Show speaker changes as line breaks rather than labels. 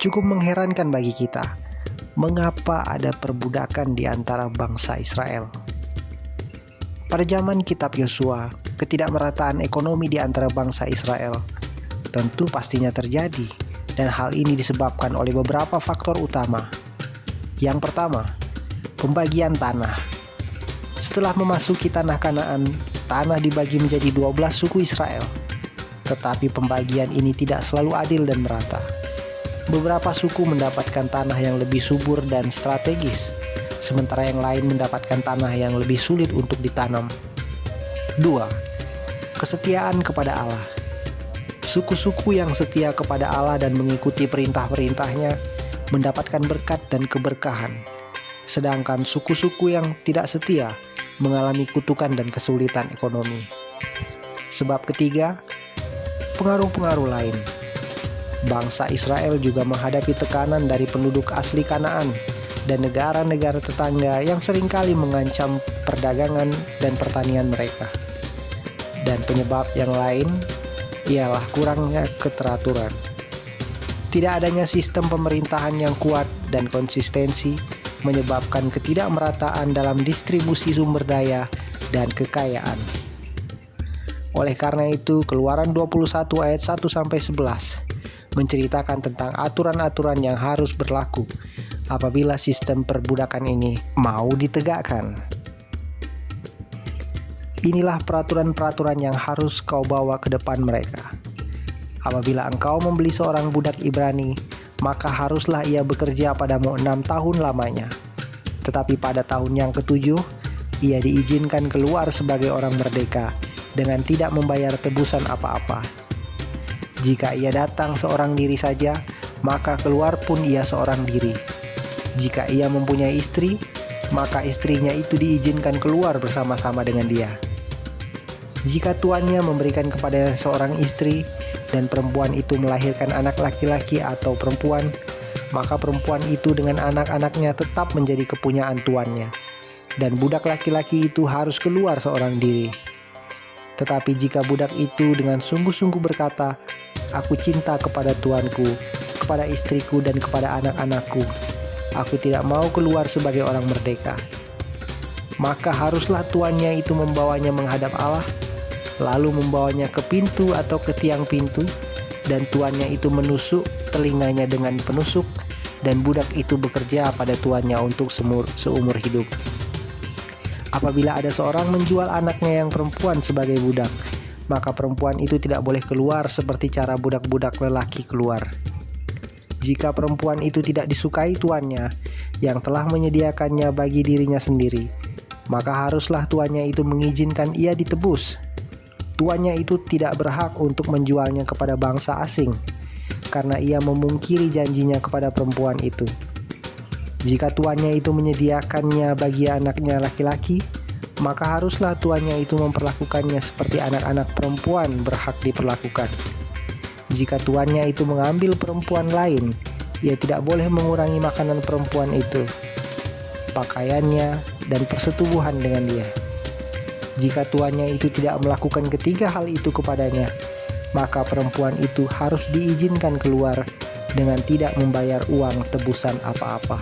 Cukup mengherankan bagi kita, mengapa ada perbudakan di antara bangsa Israel. Pada zaman kitab Yosua, ketidakmerataan ekonomi di antara bangsa Israel tentu pastinya terjadi, dan hal ini disebabkan oleh beberapa faktor utama. Yang pertama, pembagian tanah. Setelah memasuki tanah Kanaan, tanah dibagi menjadi 12 suku Israel. Tetapi pembagian ini tidak selalu adil dan merata. Beberapa suku mendapatkan tanah yang lebih subur dan strategis, sementara yang lain mendapatkan tanah yang lebih sulit untuk ditanam. 2. Kesetiaan kepada Allah. Suku-suku yang setia kepada Allah dan mengikuti perintah-perintahnya mendapatkan berkat dan keberkahan, sedangkan suku-suku yang tidak setia mengalami kutukan dan kesulitan ekonomi. Sebab ketiga, pengaruh-pengaruh lain. Bangsa Israel juga menghadapi tekanan dari penduduk asli Kanaan dan negara-negara tetangga yang seringkali mengancam perdagangan dan pertanian mereka. Dan penyebab yang lain ialah kurangnya keteraturan. Tidak adanya sistem pemerintahan yang kuat dan konsistensi menyebabkan ketidakmerataan dalam distribusi sumber daya dan kekayaan. Oleh karena itu, Keluaran 21 ayat 1-11 menceritakan tentang aturan-aturan yang harus berlaku apabila sistem perbudakan ini mau ditegakkan. Inilah peraturan-peraturan yang harus kau bawa ke depan mereka. Apabila engkau membeli seorang budak Ibrani, maka haruslah ia bekerja padamu 6 tahun lamanya. Tetapi pada tahun yang ke-7, ia diizinkan keluar sebagai orang merdeka dengan tidak membayar tebusan apa-apa. Jika ia datang seorang diri saja, maka keluar pun ia seorang diri. Jika ia mempunyai istri, maka istrinya itu diizinkan keluar bersama-sama dengan dia. Jika tuannya memberikan kepada seorang istri dan perempuan itu melahirkan anak laki-laki atau perempuan, maka perempuan itu dengan anak-anaknya tetap menjadi kepunyaan tuannya, dan budak laki-laki itu harus keluar seorang diri. Tetapi jika budak itu dengan sungguh-sungguh berkata, "Aku cinta kepada tuanku, kepada istriku dan kepada anak-anakku. Aku tidak mau keluar sebagai orang merdeka," maka haruslah tuannya itu membawanya menghadap Allah, lalu membawanya ke pintu atau ke tiang pintu, dan tuannya itu menusuk telinganya dengan penusuk, dan budak itu bekerja pada tuannya untuk seumur hidup. Apabila ada seorang menjual anaknya yang perempuan sebagai budak, maka perempuan itu tidak boleh keluar seperti cara budak-budak lelaki keluar. Jika perempuan itu tidak disukai tuannya yang telah menyediakannya bagi dirinya sendiri, maka haruslah tuannya itu mengizinkan ia ditebus. Tuannya itu tidak berhak untuk menjualnya kepada bangsa asing, karena ia memungkiri janjinya kepada perempuan itu. Jika tuannya itu menyediakannya bagi anaknya laki-laki, maka haruslah tuannya itu memperlakukannya seperti anak-anak perempuan berhak diperlakukan. Jika tuannya itu mengambil perempuan lain, ia tidak boleh mengurangi makanan perempuan itu, pakaiannya, dan persetubuhan dengan dia. Jika tuannya itu tidak melakukan ketiga hal itu kepadanya, maka perempuan itu harus diizinkan keluar dengan tidak membayar uang tebusan apa-apa.